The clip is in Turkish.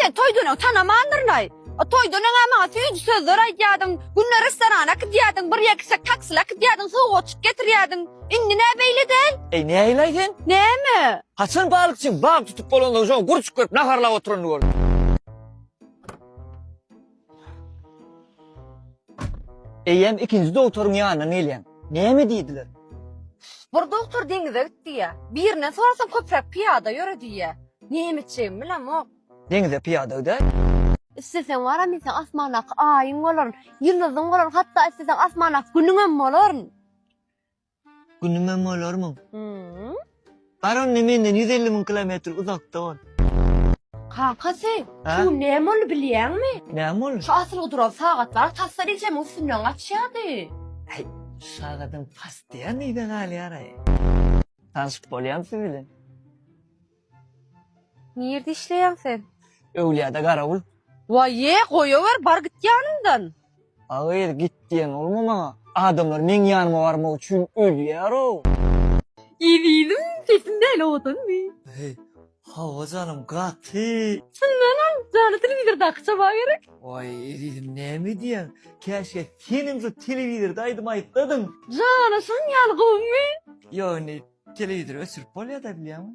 sen toýdunyň tanamandyrnaý. O toýdunyň ama süýji sözler aýdýadyň, günler restorana gidýädiň, bir ýekisek taksila gidýädiň, sow açyp getirýädiň. Indi näbeýle del? Ne aylaydın? Näme? Hasan balıkçı balık tutup bolanda şoň gurçuk görüp naharlap oturany gördüm. Eýem ikinji doktoruň ýanyna nelýän? Näme diýdiler? Bir doktor deňize gitdi ýa. Birine sorasam köprek piýada ýöredi ýa. Näme çeýim bilen o. Deňize piýada da. İstesen waramysan asmanak aýyň bolar, ýyldyzyň bolar, hatda istesen asmanak günüňem bolar. Günüme olarmı? Baron nemenden 150 000 kilometre uzakda ol. Kankasy, Ha? şu näme bol bilýärmi? Näme olur? Şu asyl duran sagatlar tassar içem üstünden açýardy. Hey, şagadın pastiýan neyden hali aray. Tanışıp bolýamsy bilen. Nerede işleýän sen? Öwliýada garawul. Waye, goýaber bar git ýanyndan. Agyr gitdiň olma maňa. Adamlar meň ýanyma barmak üçin ölýär o. Ýedidim, sesinde ele otunmy? Hey, hawa canım gaty. Jany telewizorda akçaba gerek. Oy, dedim näme diýen? Käşke senim şu telewizorda aýdym aýtladyň. Jany şun ýalgymy? Ýöne telewizor ösürüp bolýar da bilýärmi?